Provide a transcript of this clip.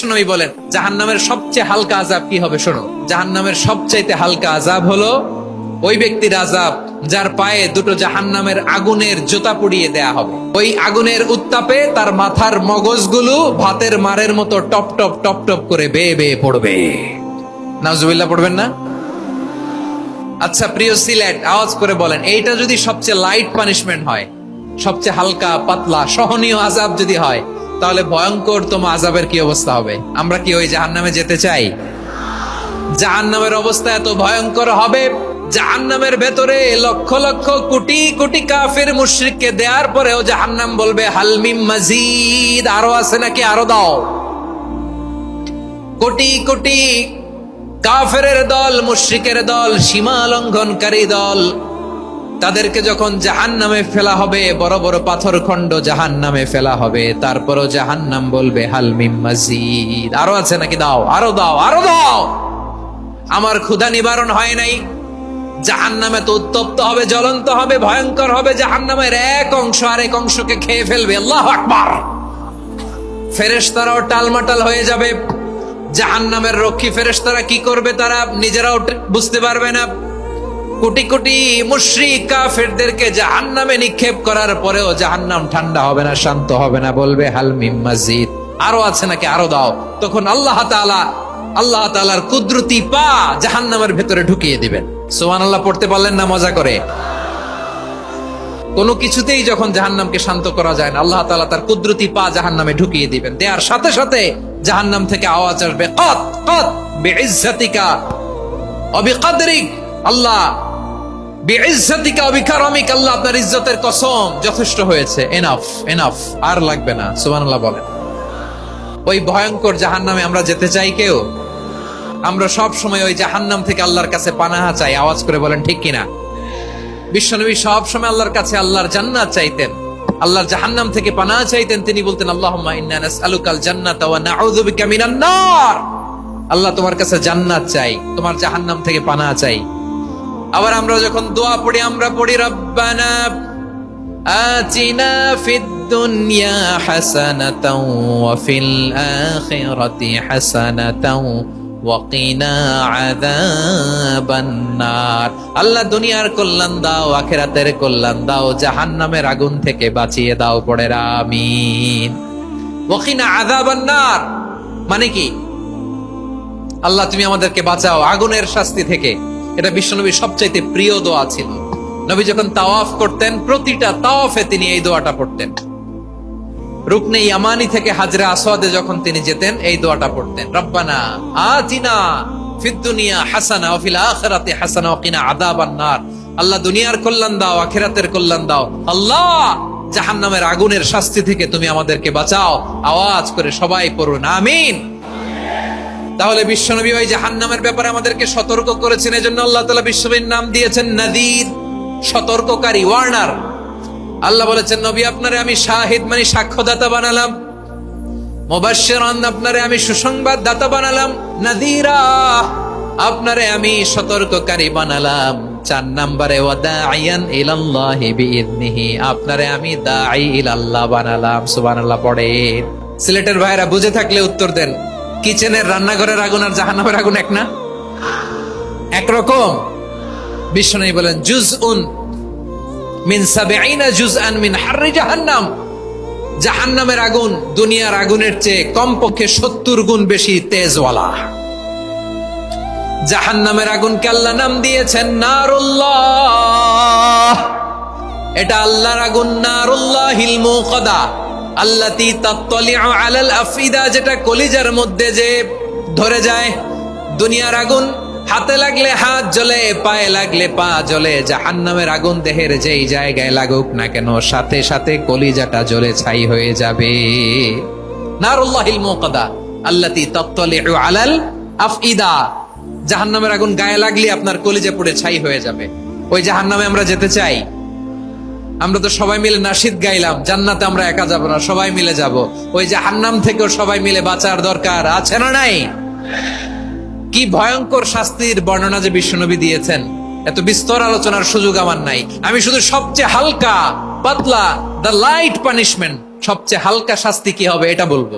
বিশ্বনবী বলেন জাহান্নামের সবচেয়ে হালকা আযাব কি হবে শোনো। জাহান্নামের সবচাইতে হালকা আযাব হলো ওই ব্যক্তির আযাব যার পায়ে দুটো জাহান্নামের আগুনের জুতা পরিয়ে দেয়া হবে। ওই আগুনের উত্তাপে তার মাথার মগজগুলো ভাতের মারের মতো টপ টপ টপ টপ করে বেয়ে বেয়ে পড়বে। নাউজুবিল্লাহ পড়বেন না? আচ্ছা প্রিয় সিলেট, আওয়াজ করে বলেন, এইটা যদি সবচেয়ে লাইট পানিশমেন্ট হয়, সবচেয়ে হালকা পাতলা সহনীয় আযাব যদি হয়, তাহলে ভয়ঙ্কর তোমার আযাবের কি অবস্থা হবে? আমরা কি ওই জাহান্নামে যেতে চাই? জাহান্নামের অবস্থা এত ভয়ঙ্কর হবে, জাহান্নামের ভেতরে লক্ষ লক্ষ কোটি কোটি কাফির মুশরিককে দেওয়ার পরেও জাহান্নাম বলবে হাল মিন মাজিদ, আরো আছে নাকি, আরো দাও। কোটি কোটি কাফেরের দল, মুশরিকের দল, সীমা লঙ্ঘনকারী দল, তাদেরকে যখন জাহান্নামে ফেলা হবে, বড় বড় পাথর খণ্ড জাহান্নামে ফেলা হবে, তারপরও জাহান্নাম বলবে হাল মিন মাজিদ, আরো আছে নাকি, দাও, আরো দাও, আরো দাও। আমার ক্ষুধা নিবারণ হয় নাই। জাহান্নামে তো উত্তপ্ত হবে, জ্বলন্ত হবে, ভয়ঙ্কর হবে। জাহান্নামের এক অংশ আরেক অংশকে খেয়ে ফেলবে। আল্লাহু আকবার। ফেরেশতারাও টালমাটাল হয়ে যাবে। জাহান্নামের রক্ষী ফেরেশতারা কি করবে তারা নিজেরাও বুঝতে পারবে না। কোটি কোটি মুশরিক কাফেরদেরকে জাহান্নামে নিক্ষেপ করার পরেও জাহান্নাম ঠান্ডা হবে না, শান্ত হবে না, বলবে হাল মিন মাজিদ, আরো আছে নাকি, আরো দাও। তখন আল্লাহ তাআলার কুদরতি পা জাহান্নামের ভেতরে ঢুকিয়ে দিবেন। সুবহানাল্লাহ পড়তে পারলেন না মজা করে? কোনো কিছুতেই যখন জাহান্নামকে শান্ত করা যায় না, আল্লাহ তাআলা তার কুদরতি পা জাহান্নামে ঢুকিয়ে দিবেন। দেয়ার সাথে সাথে জাহান্নাম থেকে আওয়াজ আসবে, কাত কাত বিইজ্জাতিকা ওয়া বিকদরিক, আল্লাহ বিইজ্জাতিকা ওয়া বিকারামিক, আল্লাহ আপনার ইজ্জতের কসম, যথেষ্ট হয়েছে, এনাফ এনাফ, আর লাগবে না। সুবহানাল্লাহ বলেন। ওই ভয়ঙ্কর জাহান্নামে আমরা যেতে চাই কেউ? আমরা সব সময় ওই জাহান্নাম থেকে আল্লাহর কাছে পানাহা চাই। আওয়াজ করে বলেন ঠিক কিনা? বিশ্বনবী সব সময় আল্লাহর কাছে আল্লাহর জান্নাত চাইতেন, আল্লাহর জাহান্নাম থেকে পানাহা চাইতেন। তিনি বলতেন আল্লাহুম্মা ইন্না নাসআলুকাল জান্নাতা ওয়া নাউযু বিকা মিনান নার। আল্লাহ তোমার কাছে জান্নাত চাই, তোমার জাহান্নাম থেকে পানাহা চাই। আবার আমরা যখন দোয়া পড়ি, আমরা পড়ি রব্বানা আতিনা ফিদ দুনিয়া হাসানাতাও ওয়া ফিল আখিরাতি হাসানাতাও ওয়া কিনা আযাবান নার। আল্লাহ দুনিয়ার কল্যাণ দাও, আখিরাতের কল্যাণ দাও, জাহান্নামের আগুন থেকে বাঁচিয়ে দাও, পড়ে আমিন। ওয়া কিনা আযাবান নার মানে কি? আল্লাহ তুমি আমাদেরকে বাঁচাও আগুনের শাস্তি থেকে। এটা বিশ্বনবীর সবচাইতে প্রিয় দোয়া ছিল। নবী যখন তাওয়াফ করতেন, প্রতিটা তাওয়াফে তিনি এই দোয়াটা পড়তেন। রুকনে ইয়ামানি থেকে হাজরে আসওয়াদে যখন তিনি যেতেন, এই দোয়াটা পড়তেন, রব্বানা আতিনা ফিদ দুনিয়া হাসানা ওয়া ফিল আখিরাতি হাসানা ওয়া কিনা আযাবান নার। আল্লাহ দুনিয়ার কল্যাণ দাও, আখিরাতের কল্যাণ দাও। আল্লাহ জাহান্নামের আগুনের শাস্তি থেকে তুমি আমাদেরকে বাঁচাও। আওয়াজ করে সবাই পড়ুন আমিন। তাহলে বিশ্বনবী ওই জাহান্নামের ব্যাপারে আমাদেরকে সতর্ক করেছেন। এজন্য আল্লাহ তাআলা বিশ্বনবীর নাম দিয়েছেন নাযীর, সতর্ককারী, ওয়ার্নার। আল্লাহ বলেছেন নবী আপনারে আমি শাহিদ মানে সাক্ষ্যদাতা বানালাম, মুবাশশিরান আপনারে আমি সুসংবাদ দাতা বানালাম, নাযীরা আপনারে আমি সতর্ককারী বানালাম। 4 নম্বরে ওয়া দাঈয়ান ইলাল্লাহি বিইذনিহি, আপনারে আমি দাঈ ইলাল্লাহ বানালাম। সুবহানাল্লাহ পড়ে। সিলেটের ভাইরা বুঝে থাকলে উত্তর দেন, কিচেনের রান্নাঘরের আগুন আর জাহান্নামের আগুন এক না? একরকম? বিশ্বনবী বলেন জুজউন মিন 70 জুজআন মিন হাররি জাহান্নাম। জাহান্নামের আগুন দুনিয়ার আগুনের চেয়ে কমপক্ষে 70 গুণ বেশি তেজওয়ালা। জাহান্নামের আগুনকে আল্লাহ নাম দিয়েছেন নারুল্লাহ। এটা আল্লাহর আগুন, নারুল্লাহিল মুকাদা আল্লাতী তাত্তালিউ আলাল আফিদা, যেটা কলিজার মধ্যে যে ধরে যায়। দুনিয়ার আগুন হাতে লাগলে হাত জ্বলে, পায়ে লাগলে পা জ্বলে। জাহান্নামের আগুন দেহের যেই জায়গায় লাগুক না কেন, সাথে সাথে কলিজাটা জ্বলে ছাই হয়ে যাবে। নারুল্লাহিল মুকাদা আল্লাতী তাত্তালিউ আলাল আফইদা। জাহান্নামের আগুন গায়ে লাগলে আপনার কলিজা পুড়ে ছাই হয়ে যাবে। ওই জাহান্নামে আমরা যেতে চাই? আমরা তো সবাই মিলে নাশিদ গাইলাম, জান্নাতে আমরা একা যাব না, সবাই মিলে যাব। ওই জাহান্নাম থেকেও সবাই মিলে বাঁচার দরকার আছে না নাই? কি ভয়ঙ্কর শাস্তির বর্ণনা যে বিশ্বনবী দিয়েছেন, এত বিস্তর আলোচনার সুযোগ আমার নাই। আমি শুধু সবচেয়ে হালকা পাতলা, দ্য লাইট পানিশমেন্ট, সবচেয়ে হালকা শাস্তি কি হবে এটা বলবো।